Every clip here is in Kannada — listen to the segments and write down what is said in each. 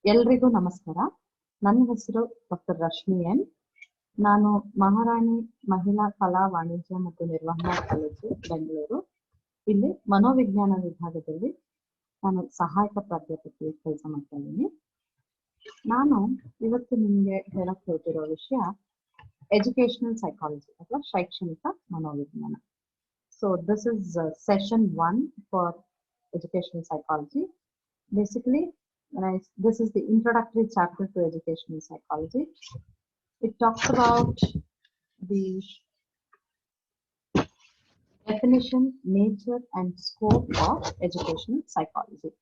ಎಲ್ರಿಗೂ ನಮಸ್ಕಾರ. ನನ್ನ ಹೆಸರು ಡಾಕ್ಟರ್ ರಶ್ಮಿ ಎನ್. ನಾನು ಮಹಾರಾಣಿ ಮಹಿಳಾ ಕಲಾ ವಾಣಿಜ್ಯ ಮತ್ತು ನಿರ್ವಹಣಾ ಕಾಲೇಜು ಬೆಂಗಳೂರು ಇಲ್ಲಿ ಮನೋವಿಜ್ಞಾನ ವಿಭಾಗದಲ್ಲಿ ನಾನು ಸಹಾಯಕ ಪ್ರಾಧ್ಯಾಪಕಿ ಕೆಲಸ ಮಾಡ್ತಾ ಇದ್ದೀನಿ. ನಾನು ಇವತ್ತು ನಿಮಗೆ ಹೇಳಕ್ ಹೊರಟಿರೋ ವಿಷಯ ಎಜುಕೇಶನಲ್ ಸೈಕಾಲಜಿ ಅಥವಾ ಶೈಕ್ಷಣಿಕ ಮನೋವಿಜ್ಞಾನ. So this is session 1 for educational psychology. Basically, this is the introductory chapter to educational psychology. It talks about the definition, nature, and scope of educational psychology.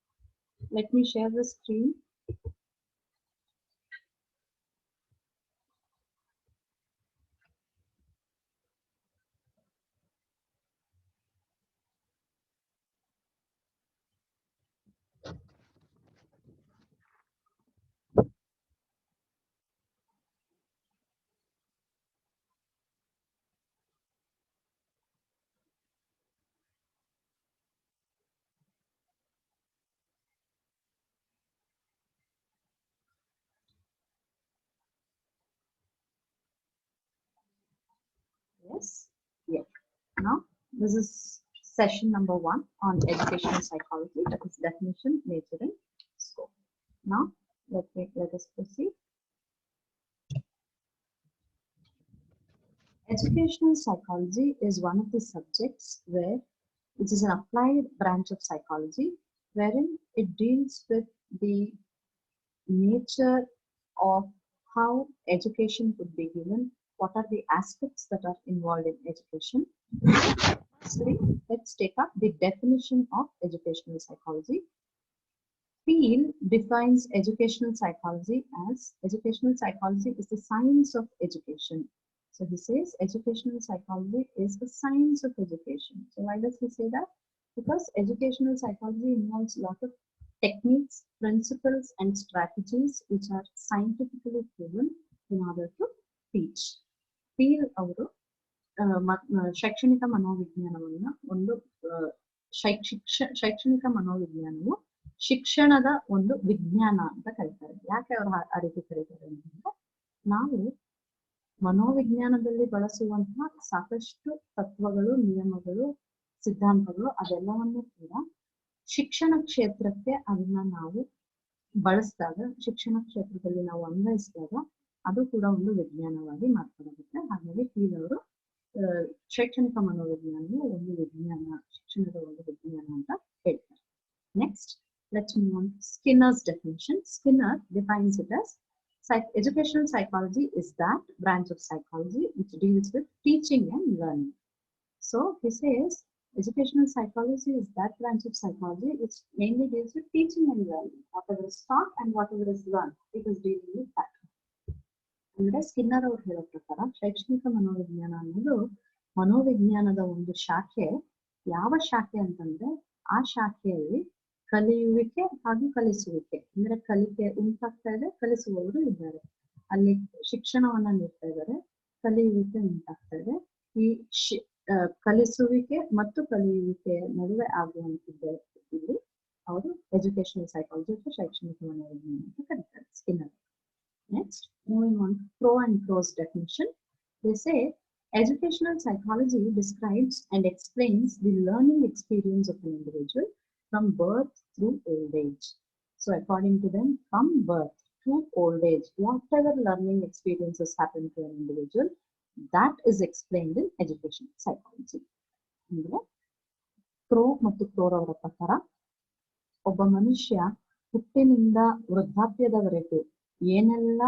Let me share the screen. Yes, yeah. Now, this is session number 1 on educational psychology, that is definition, nature, and scope. Now, let us proceed. Educational psychology is one of the subjects where it is an applied branch of psychology wherein it deals with the nature of how education could be given, what are the aspects that are involved in education. Firstly, let's take up the definition of educational psychology. Peel defines educational psychology as educational psychology is the science of education. So he says educational psychology is the science of education. So why does he say that? Because educational psychology involves a lot of techniques, principles, and strategies which are scientifically proven in order to teach. Peel ಅವರು ಶೈಕ್ಷಣಿಕ ಮನೋವಿಜ್ಞಾನವನ್ನ ಒಂದು ಶೈಕ್ಷಣಿಕ ಮನೋವಿಜ್ಞಾನವು ಶಿಕ್ಷಣದ ಒಂದು ವಿಜ್ಞಾನ ಅಂತ ಕರೀತಾರೆ. ಯಾಕೆ ಅವರು ಆ ರೀತಿ ಕರೀತಾರೆ ಅಂತಂದ್ರೆ, ನಾವು ಮನೋವಿಜ್ಞಾನದಲ್ಲಿ ಬಳಸುವಂತಹ ಸಾಕಷ್ಟು ತತ್ವಗಳು, ನಿಯಮಗಳು, ಸಿದ್ಧಾಂತಗಳು ಅದೆಲ್ಲವನ್ನು ಕೂಡ ಶಿಕ್ಷಣ ಕ್ಷೇತ್ರಕ್ಕೆ ಅದನ್ನ ನಾವು ಬಳಸಿದಾಗ, ಶಿಕ್ಷಣ ಕ್ಷೇತ್ರದಲ್ಲಿ ನಾವು ಅನ್ವಯಿಸಿದಾಗ ಅದು ಕೂಡ ಒಂದು ವಿಜ್ಞಾನವಾಗಿ ಮಾರ್ಪಡುತ್ತೆ. ಹಾಗಾಗಿ ಪೀಲವರು ಶೈಕ್ಷಣಿಕ ಮನೋವಿಜ್ಞಾನವು ಒಂದು ವಿಜ್ಞಾನ, ಶಿಕ್ಷಣದ ಒಂದು ವಿಜ್ಞಾನ ಅಂತ ಹೇಳ್ತಾರೆ. Next, let's move on to Skinner's definition. Skinner defines it as educational psychology is that branch of psychology which deals with teaching and learning. So he says educational psychology is that branch of psychology which mainly deals with teaching and learning. Whatever is taught and whatever is learned, it is dealing with that. ಅಂದ್ರೆ ಸ್ಕಿನ್ನರ್ ಅವರು ಹೇಳೋ ಪ್ರಕಾರ ಶೈಕ್ಷಣಿಕ ಮನೋವಿಜ್ಞಾನ ಅನ್ನೋದು ಮನೋವಿಜ್ಞಾನದ ಒಂದು ಶಾಖೆ. ಯಾವ ಶಾಖೆ ಅಂತಂದ್ರೆ, ಆ ಶಾಖೆಯಲ್ಲಿ ಕಲಿಯುವಿಕೆ ಹಾಗೂ ಕಲಿಸುವಿಕೆ, ಅಂದ್ರೆ ಕಲಿಕೆ ಉಂಟಾಗ್ತಾ ಇದೆ, ಕಲಿಸುವವರು ಇದ್ದಾರೆ. ಅಲ್ಲಿ ಶಿಕ್ಷಣವನ್ನ ನೀಡ್ತಾ ಇದ್ದಾರೆ, ಕಲಿಯುವಿಕೆ ಉಂಟಾಗ್ತಾ ಇದೆ. ಈ ಕಲಿಸುವಿಕೆ ಮತ್ತು ಕಲಿಯುವಿಕೆಯ ನಡುವೆ ಆಗುವಂತಿದ್ದ ಇಲ್ಲಿ ಅವರು ಎಜುಕೇಶನಲ್ ಸೈಕಾಲಜಿ ಅಥವಾ ಶೈಕ್ಷಣಿಕ ಮನೋವಿಜ್ಞಾನ ಅಂತ ಕರೀತಾರೆ, Skinner. Next, moving on to pro and pros definition. They say educational psychology describes and explains the learning experience of an individual from birth through old age. So according to them, from birth to old age, whatever learning experiences happen to an individual, that is explained in educational psychology. ಅಂದ್ರೆ ಪ್ರೋ ಮತ್ತು ಪ್ರೋರವರ ಪ್ರಕಾರ ಒಬ್ಬ ಮನುಷ್ಯ ಹುಟ್ಟಿನಿಂದ ವೃದ್ಧಾಪ್ಯದವರೆಗೂ ಏನೆಲ್ಲ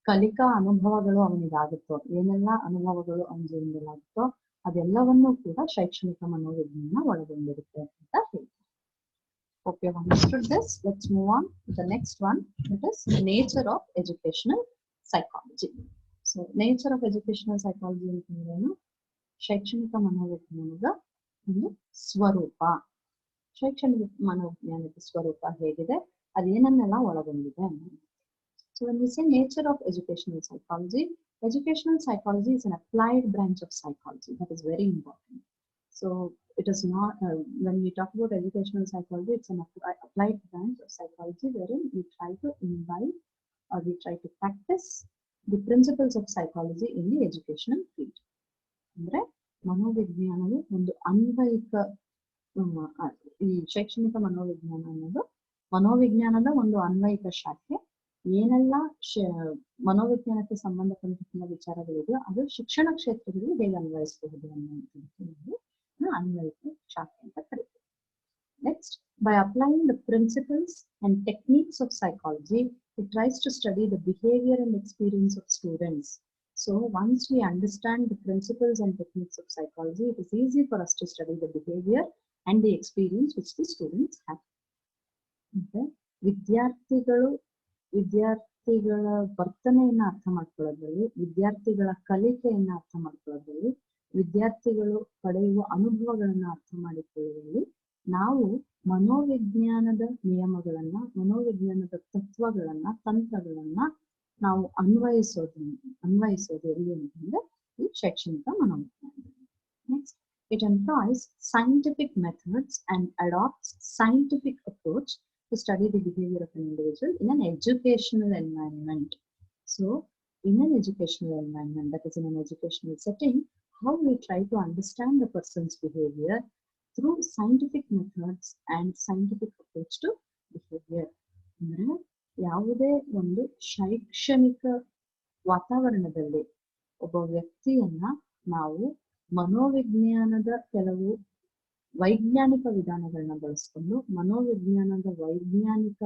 ಕಲಿಕಾ ಅನುಭವಗಳು ಅವನಿಗಾಗುತ್ತೋ, ಏನೆಲ್ಲ ಅನುಭವಗಳು ಅವನ ಜೀವನದಲ್ಲಾಗುತ್ತೋ ಅದೆಲ್ಲವನ್ನೂ ಕೂಡ ಶೈಕ್ಷಣಿಕ ಮನೋವಿಜ್ಞಾನ ಒಳಗೊಂಡಿರುತ್ತೆ ಅಂತ ಹೇಳ್ತಾರೆ. Okay, understood this. Let's move on to the next one, that is nature of educational psychology. So nature of educational psychology ಅಂತಂದ್ರೇನು? ಶೈಕ್ಷಣಿಕ ಮನೋವಿಜ್ಞಾನದ ಒಂದು ಸ್ವರೂಪ. ಶೈಕ್ಷಣಿಕ ಮನೋವಿಜ್ಞಾನದ ಸ್ವರೂಪ ಹೇಗಿದೆ, ಅದೇನನ್ನೆಲ್ಲ ಒಳಗೊಂಡಿದೆ ಅನ್ನೋದು. So when we say nature of educational psychology is an applied branch of psychology. That is very important. So it is not, when we talk about educational psychology, it's an applied branch of psychology wherein we try to imbibe or we try to practice the principles of psychology in the educational field. ಅಂದ್ರೆ ಮನೋವಿಜ್ಞಾನವು ಒಂದು ಅನ್ವಯಿಕ, ಈ ಶೈಕ್ಷಣಿಕ ಮನೋವಿಜ್ಞಾನ ಅನ್ನೋದು ಮನೋವಿಜ್ಞಾನದ ಒಂದು ಅನ್ವಯಿಕ ಶಾಖೆ. ಏನೆಲ್ಲ ಮನೋವಿಜ್ಞಾನಕ್ಕೆ ಸಂಬಂಧಪಟ್ಟ ವಿಚಾರಗಳಿದೆಯೋ ಅದು ಶಿಕ್ಷಣ ಕ್ಷೇತ್ರದಲ್ಲಿ ಹೇಗೆ ಅನ್ವಯಿಸಬಹುದು ಅನ್ನುವಂಥದ್ದು ಅನ್ವಯಿಕ ಶಾಖೆ ಅಂತ ಕರೀತೀವಿ. Next, by applying the principles and techniques of psychology, it tries to study the behavior and experience of students. So once we understand the principles and techniques of psychology, it is easy for us to study the behavior and the experience which the students have. Okay. ವಿದ್ಯಾರ್ಥಿಗಳ ವರ್ತನೆಯನ್ನ ಅರ್ಥ ಮಾಡ್ಕೊಳ್ಳೋದ್ರಲ್ಲಿ, ವಿದ್ಯಾರ್ಥಿಗಳ ಕಲಿಕೆಯನ್ನ ಅರ್ಥ ಮಾಡ್ಕೊಳ್ಳೋದ್ರಲ್ಲಿ, ವಿದ್ಯಾರ್ಥಿಗಳು ಪಡೆಯುವ ಅನುಭವಗಳನ್ನ ಅರ್ಥ ಮಾಡಿಕೊಳ್ಳುವಲ್ಲಿ ನಾವು ಮನೋವಿಜ್ಞಾನದ ನಿಯಮಗಳನ್ನ, ಮನೋವಿಜ್ಞಾನದ ತತ್ವಗಳನ್ನ, ತಂತ್ರಗಳನ್ನ ನಾವು ಅನ್ವಯಿಸೋದು ಎಲ್ಲಿ ಅಂತಂದ್ರೆ ಈ ಶೈಕ್ಷಣಿಕ ಮನೋವಿಜ್ಞಾನ. Next, it employs scientific methods and adopts scientific approach to study the behavior of an individual in an educational environment. So in an educational environment, that is in an educational setting, how we try to understand the person's behavior through scientific methods and scientific approach to behavior. ಅಂದ್ರೆ ಯಾವುದೇ ಒಂದು ಶೈಕ್ಷಣಿಕ ವಾತಾವರಣದಲ್ಲಿ ಒಬ್ಬ ವ್ಯಕ್ತಿಯನ್ನ ನಾವು ಮನೋವಿಜ್ಞಾನದ ಕೆಲವು ವೈಜ್ಞಾನಿಕ ವಿಧಾನಗಳನ್ನ ಬಳಸ್ಕೊಂಡು, ಮನೋವಿಜ್ಞಾನದ ವೈಜ್ಞಾನಿಕ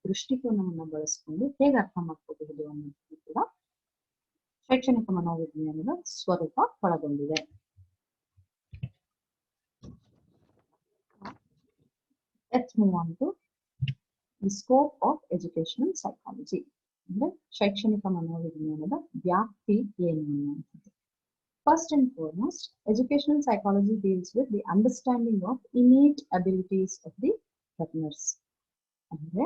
ದೃಷ್ಟಿಕೋನವನ್ನ ಬಳಸ್ಕೊಂಡು ಹೇಗೆ ಅರ್ಥ ಮಾಡ್ಕೋಬಹುದು ಅನ್ನೋದು ಕೂಡ ಶೈಕ್ಷಣಿಕ ಮನೋವಿಜ್ಞಾನದ ಸ್ವರೂಪ ಒಳಗೊಂಡಿದೆ. Let's move on to the scope of educational psychology. ಅಂದ್ರೆ ಶೈಕ್ಷಣಿಕ ಮನೋವಿಜ್ಞಾನದ ವ್ಯಾಪ್ತಿ ಏನು ಅನ್ನುವಂಥದ್ದು. First and foremost, educational psychology deals with the understanding of innate abilities of the learners. ಅಂದ್ರೆ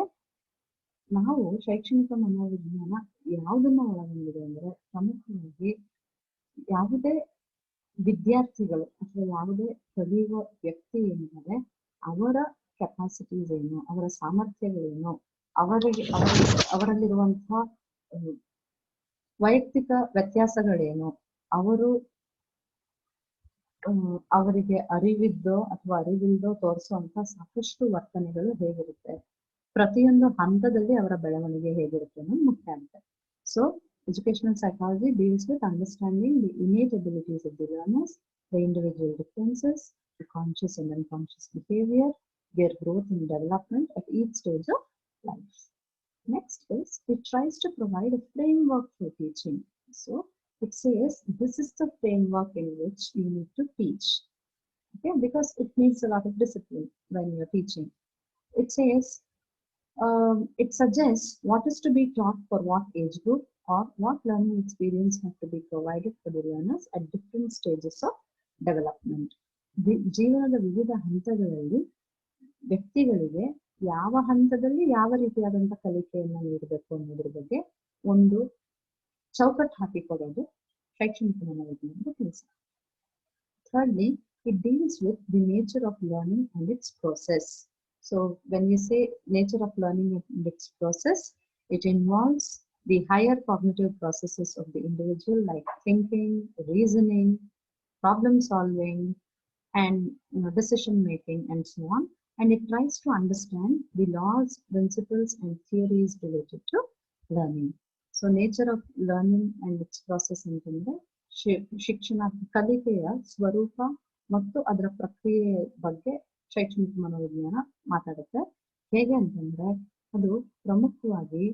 ನಾವು ಶೈಕ್ಷಣಿಕ ಮನೋವಿಜ್ಞಾನ ಯಾವುದನ್ನ ಒಳಗೊಂಡಿದೆ ಅಂದ್ರೆ ಪ್ರಮುಖವಾಗಿ ಯಾವುದೇ ವಿದ್ಯಾರ್ಥಿಗಳು ಅಥವಾ ಯಾವುದೇ ಕಲಿಯುವ ವ್ಯಕ್ತಿ ಏನಿದ್ದಾರೆ ಅವರ ಕೆಪಾಸಿಟೀಸ್ ಏನು, ಅವರ ಸಾಮರ್ಥ್ಯಗಳೇನು, ಅವರಲ್ಲಿರುವಂತಹ ವೈಯಕ್ತಿಕ ವ್ಯತ್ಯಾಸಗಳೇನು, ಅವರಿಗೆ ಅರಿವಿದ್ದೋ ಅಥವಾ ಅರಿವಿಲ್ದೋ ತೋರಿಸುವಂತ ಸಾಕಷ್ಟು ವರ್ತನೆಗಳು ಹೇಗಿರುತ್ತೆ, ಪ್ರತಿಯೊಂದು ಹಂತದಲ್ಲಿ ಅವರ ಬೆಳವಣಿಗೆ ಹೇಗಿರುತ್ತೆ ಅನ್ನೋದು ಮುಖ್ಯ ಆಗುತ್ತೆ. So educational psychology deals with understanding the innate abilities of the learners, the individual differences, the conscious and unconscious behaviour, their growth and development at each stage of life. Next is, it tries to provide a framework for teaching. So it says this is the framework in which you need to teach. Okay, because it needs a lot of discipline when you're teaching. It says, it suggests what is to be taught for what age group or what learning experience have to be provided for the learners at different stages of development. ಜೀವನದ ವಿವಿಧ ಹಂತಗಳಲ್ಲಿ ವ್ಯಕ್ತಿಗಳಿಗೆ ಯಾವ ಹಂತದಲ್ಲಿ ಯಾವ ರೀತಿಯಾದಂತ ಕಲಿಕೆಯನ್ನ ನೀಡಬೇಕು ಅನ್ನೋದ್ರ ಬಗ್ಗೆ ಒಂದು ಚೌಕಟ್ಟು ಹಾಕಿಕೊಡೋದು ಶೈಕ್ಷಣಿಕ ಮನೋವಿಜ್ಞಾನದ ಕೆಲಸ. Thirdly, it deals with the nature of learning and its process. So when we say nature of learning and its process, it involves the higher cognitive processes of the individual like thinking, reasoning, problem solving, and decision making and so on. And it tries to understand the laws, principles, and theories related to learning. So nature of learning and its process ಅಂತಂದ್ರೆ ಶಿಕ್ಷಣ ಕಲಿಕೆಯ ಸ್ವರೂಪ ಮತ್ತು ಅದರ ಪ್ರಕ್ರಿಯೆ ಬಗ್ಗೆ ಶೈಕ್ಷಣಿಕ ಮನೋವಿಜ್ಞಾನ ಮಾತಾಡುತ್ತೆ. ಹೇಗೆ ಅಂತಂದ್ರೆ ಅದು ಪ್ರಮುಖವಾಗಿ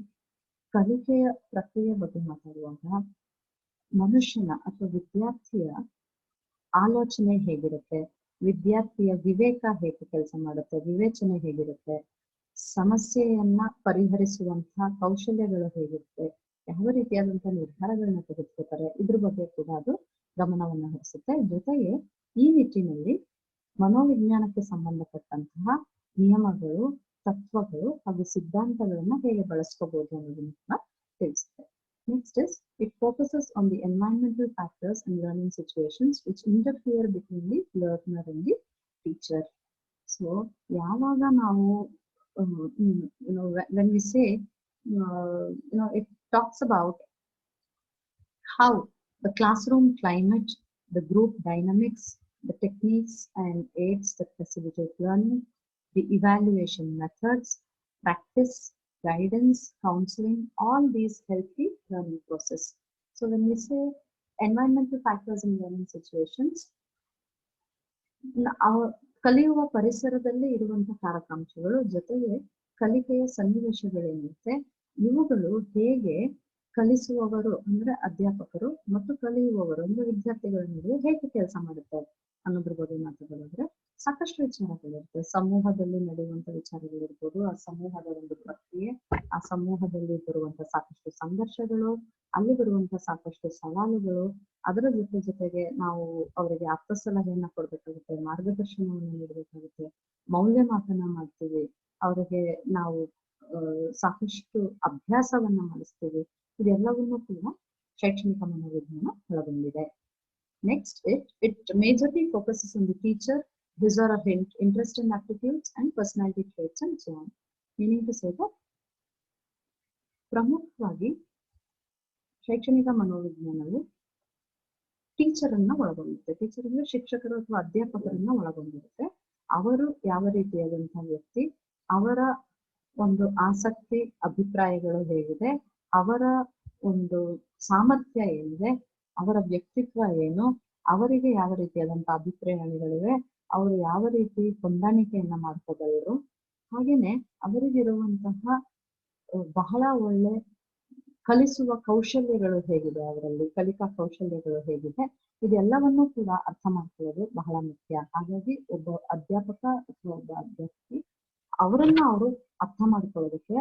ಕಲಿಕೆಯ ಪ್ರಕ್ರಿಯೆ ಬಗ್ಗೆ ಮಾತಾಡುವಾಗ ಮನುಷ್ಯನ ಅಥವಾ ವಿದ್ಯಾರ್ಥಿಯ ಆಲೋಚನೆ ಹೇಗಿರುತ್ತೆ, ವಿದ್ಯಾರ್ಥಿಯ ವಿವೇಕ ಹೇಗೆ ಕೆಲಸ ಮಾಡುತ್ತೆ, ವಿವೇಚನೆ ಹೇಗಿರುತ್ತೆ, ಸಮಸ್ಯೆಯನ್ನ ಪರಿಹರಿಸುವಂತಹ ಕೌಶಲ್ಯಗಳು ಹೇಗಿರುತ್ತೆ, ಯಾವ ರೀತಿಯಾದಂತಹ ನಿರ್ಧಾರಗಳನ್ನ ತೆಗೆದುಕೊಳ್ತಾರೆ, ಇದ್ರ ಬಗ್ಗೆ ಕೂಡ ಅದು ಗಮನವನ್ನು ಹರಿಸುತ್ತೆ. ಜೊತೆಗೆ ಈ ನಿಟ್ಟಿನಲ್ಲಿ ಮನೋವಿಜ್ಞಾನಕ್ಕೆ ಸಂಬಂಧಪಟ್ಟಂತಹ ನಿಯಮಗಳು, ತತ್ವಗಳು ಹಾಗೂ ಸಿದ್ಧಾಂತಗಳನ್ನ ಹೇಗೆ ಬಳಸ್ಕೋಬಹುದು ಅನ್ನೋದನ್ನ ಕೂಡ ತಿಳಿಸುತ್ತೆ. Next is, it focuses on the environmental factors and learning situations which interfere between the learner and the teacher. So ಯಾವಾಗ ನಾವು when we say it talks about how the classroom climate, the group dynamics, the techniques and aids that facilitate learning, the evaluation methods, practice, guidance, counseling, all these help the learning process. So when we say environmental factors in learning situations, ಕಲಿಯುವ ಪರಿಸರದಲ್ಲಿ ಇರುವಂತಹ ಕಾರಕಾಂಶಗಳು ಜೊತೆಗೆ ಕಲಿಕೆಯ ಸನ್ನಿವೇಶಗಳೇನಿರುತ್ತೆ ಇವುಗಳು ಹೇಗೆ ಕಲಿಸುವವರು ಅಂದ್ರೆ ಅಧ್ಯಾಪಕರು ಮತ್ತು ಕಲಿಯುವವರು ಅಂದ್ರೆ ವಿದ್ಯಾರ್ಥಿಗಳ ನಡುವೆ ಹೇಗೆ ಕೆಲಸ ಮಾಡುತ್ತಾರೆ ಅನ್ನೋದ್ರ ಬಗ್ಗೆ ಮಾತಾಡೋದಾದ್ರೆ ಸಾಕಷ್ಟು ವಿಚಾರಗಳಿರುತ್ತೆ. ಸಮೂಹದಲ್ಲಿ ನಡೆಯುವಂತ ವಿಚಾರಗಳಿರ್ಬೋದು, ಆ ಸಮೂಹದ ಒಂದು ಪ್ರಕ್ರಿಯೆ, ಆ ಸಮೂಹದಲ್ಲಿ ಬರುವಂತ ಸಾಕಷ್ಟು ಸಂಘರ್ಷಗಳು, ಅಲ್ಲಿ ಬರುವಂತ ಸಾಕಷ್ಟು ಸವಾಲುಗಳು, ಅದರ ಜೊತೆಗೆ ನಾವು ಅವರಿಗೆ ಅರ್ಥ ಸಲಹೆಯನ್ನ ಕೊಡ್ಬೇಕಾಗುತ್ತೆ, ಮಾರ್ಗದರ್ಶನವನ್ನು ನೀಡಬೇಕಾಗುತ್ತೆ, ಮೌಲ್ಯಮಾಪನ ಮಾಡ್ತೀವಿ, ಅವರಿಗೆ ನಾವು ಸಾಕಷ್ಟು ಅಭ್ಯಾಸವನ್ನ ಮಾಡಿಸ್ತೀವಿ. ಇದೆಲ್ಲವನ್ನೂ ಕೂಡ ಶೈಕ್ಷಣಿಕ ಮನೋವಿಜ್ಞಾನ ಒಳಗೊಂಡಿದೆ. Next, it majorly focuses on the teacher, his or her interest and aptitudes and personality traits and so on. Meaning to say that ಪ್ರಮುಖವಾಗಿ ಶೈಕ್ಷಣಿಕ ಮನೋವಿಜ್ಞಾನವು ಟೀಚರ್ ಅನ್ನ ಒಳಗೊಂಡಿರುತ್ತೆ. ಟೀಚರ್ ಅಂದ್ರೆ ಶಿಕ್ಷಕರು ಅಥವಾ ಅಧ್ಯಾಪಕರನ್ನ ಒಳಗೊಂಡಿರುತ್ತೆ. ಅವರು ಯಾವ ರೀತಿಯಾದಂತಹ ವ್ಯಕ್ತಿ, ಅವರ ಒಂದು ಆಸಕ್ತಿ, ಅಭಿಪ್ರಾಯಗಳು ಹೇಗಿದೆ, ಅವರ ಒಂದು ಸಾಮರ್ಥ್ಯ ಏನಿದೆ, ಅವರ ವ್ಯಕ್ತಿತ್ವ ಏನು, ಅವರಿಗೆ ಯಾವ ರೀತಿಯಾದಂತಹ ಅಭಿಪ್ರಾಯಗಳಿವೆ, ಅವರು ಯಾವ ರೀತಿ ಹೊಂದಾಣಿಕೆಯನ್ನ ಮಾಡ್ಕೋಬಲ್ಲರು, ಹಾಗೇನೆ ಅವರಿಗಿರುವಂತಹ ಬಹಳ ಒಳ್ಳೆ ಕಲಿಸುವ ಕೌಶಲ್ಯಗಳು ಹೇಗಿದೆ, ಅವರಲ್ಲಿ ಕಲಿಕಾ ಕೌಶಲ್ಯಗಳು ಹೇಗಿದೆ, ಇದೆಲ್ಲವನ್ನೂ ಕೂಡ ಅರ್ಥ ಮಾಡ್ಕೊಳ್ಳೋದು ಬಹಳ ಮುಖ್ಯ. ಹಾಗಾಗಿ ಒಬ್ಬ ಅಧ್ಯಾಪಕ ಅಥವಾ ಒಬ್ಬ ಅಭ್ಯರ್ಥಿ ಅವರನ್ನ ಅವರು ಅರ್ಥ ಮಾಡ್ಕೊಳ್ಳೋದಕ್ಕೆ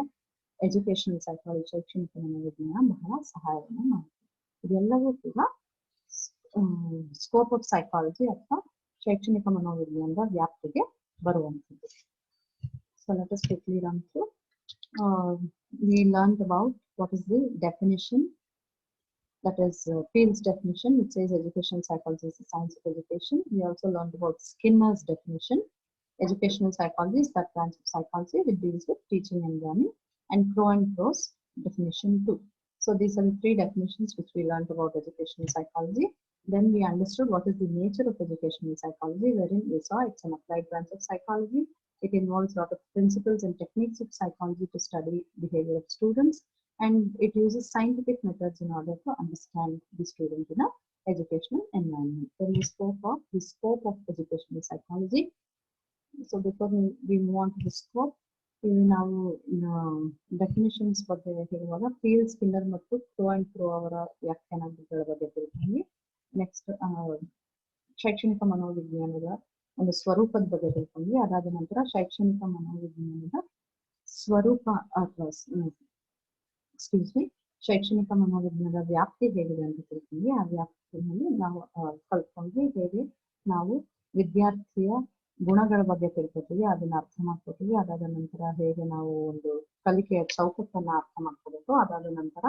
ಎಜುಕೇಶನಲ್ ಸೈಕಾಲಜಿ, ಶೈಕ್ಷಣಿಕ ಮನೋವಿಜ್ಞಾನ ಬಹಳ ಸಹಾಯವನ್ನು ಮಾಡುತ್ತೆ. ಇದೆಲ್ಲವೂ ಕೂಡ ಸ್ಕೋಪ್ ಆಫ್ ಸೈಕಾಲಜಿ ಅಥವಾ ಶೈಕ್ಷಣಿಕ ಮನೋವಿಜ್ಞಾನದ ವ್ಯಾಪ್ತಿಗೆ ಬರುವಂಥದ್ದು. So let us quickly run through. We learned about what is the definition, that is Field's definition, which says educational psychology is the science of education. We also learned about Skinner's definition. Educational psychology is that branch of psychology which deals with teaching and learning, and Crow and Crow's definition too. So these are the three definitions which we learned about educational psychology. Then we understood what is the nature of educational psychology, wherein we saw it's an applied branch of psychology. It involves a lot of principles and techniques of psychology to study behavior of students, and it uses scientific methods in order to understand the student in an educational environment. Then we spoke of the scope of educational psychology. So before we move on to the scope, ನಾವು ಡೆಫಿನಿಷನ್ಸ್ ಬಗ್ಗೆ ಹೇಳುವಾಗ ಫೀಲ್ಡ್, ಸ್ಕಿನ್ನರ್ ಮತ್ತು ಕ್ರೋ ಅಂಡ್ ಕ್ರೋ ಅವರ ವ್ಯಾಖ್ಯಾನಗಳ ಬಗ್ಗೆ ತಿಳ್ಕೊಂಡ್ವಿ. ನೆಕ್ಸ್ಟ್ ಶೈಕ್ಷಣಿಕ ಮನೋವಿಜ್ಞಾನದ ಒಂದು ಸ್ವರೂಪದ ಬಗ್ಗೆ ತಿಳ್ಕೊಂಡ್ವಿ. ಅದಾದ ನಂತರ ಶೈಕ್ಷಣಿಕ ಮನೋವಿಜ್ಞಾನದ ಸ್ವರೂಪ ಅಥವಾ ಶೈಕ್ಷಣಿಕ ಮನೋವಿಜ್ಞಾನದ ವ್ಯಾಪ್ತಿ ಹೇಗಿದೆ ಅಂತ ತಿಳ್ಕೊಂಡ್ವಿ. ಆ ವ್ಯಾಪ್ತಿಯಲ್ಲಿ ನಾವು ಕಲ್ತ್ಕೊಂಡ್ವಿ ಹೇಗೆ ನಾವು ವಿದ್ಯಾರ್ಥಿಯ ಗುಣಗಳ ಬಗ್ಗೆ ತಿಳ್ಕೊತೀವಿ, ಅದನ್ನ ಅರ್ಥ ಮಾಡ್ಕೋತೀವಿ. ಅದಾದ ನಂತರ ಹೇಗೆ ನಾವು ಒಂದು ಕಲಿಕೆಯ ಚೌಕಟ್ಟನ್ನ ಅರ್ಥ ಮಾಡ್ಕೋಬೇಕು. ಅದಾದ ನಂತರ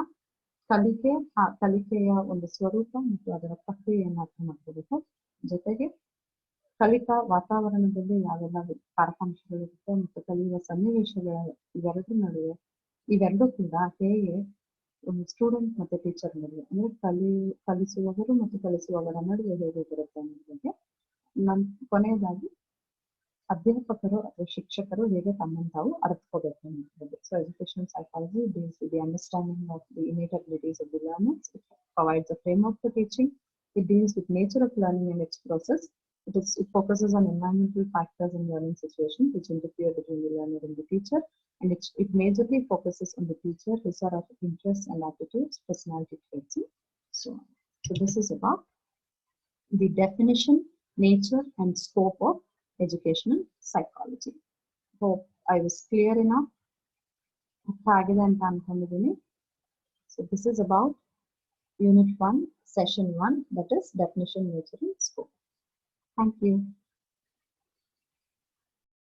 ಕಲಿಕೆಯ ಒಂದು ಸ್ವರೂಪ ಮತ್ತು ಅದರ ಪ್ರಕ್ರಿಯೆಯನ್ನು ಅರ್ಥ ಮಾಡ್ಕೋಬೇಕು. ಜೊತೆಗೆ ಕಲಿಕಾ ವಾತಾವರಣದಲ್ಲಿ ಯಾವೆಲ್ಲ ಕಾರಕಾಂಶಗಳಿರುತ್ತೆ ಮತ್ತು ಕಲಿಯುವ ಸನ್ನಿವೇಶಗಳ ಇವೆರಡೂ ಕೂಡ ಹೇಗೆ ಒಂದು ಸ್ಟೂಡೆಂಟ್ ಮತ್ತು ಟೀಚರ್ ನಡುವೆ ಅಂದ್ರೆ ಕಲಿಸುವವರು ಮತ್ತು ಕಲಿಸುವವರ ನಡುವೆ ಹೇಗೆ ಬರುತ್ತೆ ಅನ್ನೋದ್ರ ಬಗ್ಗೆ. ಕೊನೆಯದಾಗಿ ಅಧ್ಯಾಪಕರು ಅಥವಾ ಶಿಕ್ಷಕರು ಹೇಗೆ ತಮ್ಮನ್ನು ತಾವು ಅರ್ಥಕೋಬೇಕು ಅನ್ನೋದು. So educational psychology deals with the understanding of the innate abilities of the learners. It provides a framework for teaching. It deals with nature of learning and its process. It focuses on environmental factors and learning situations which interfere between the learner and the teacher, and it majorly focuses on the teacher, his or her interests and attitudes, personality traits, and so on. So this is about the definition, nature, and scope of educational psychology. Hope I was clear enough. So this is about Unit 1, Session 1, that is definition, nature, and scope. Thank you.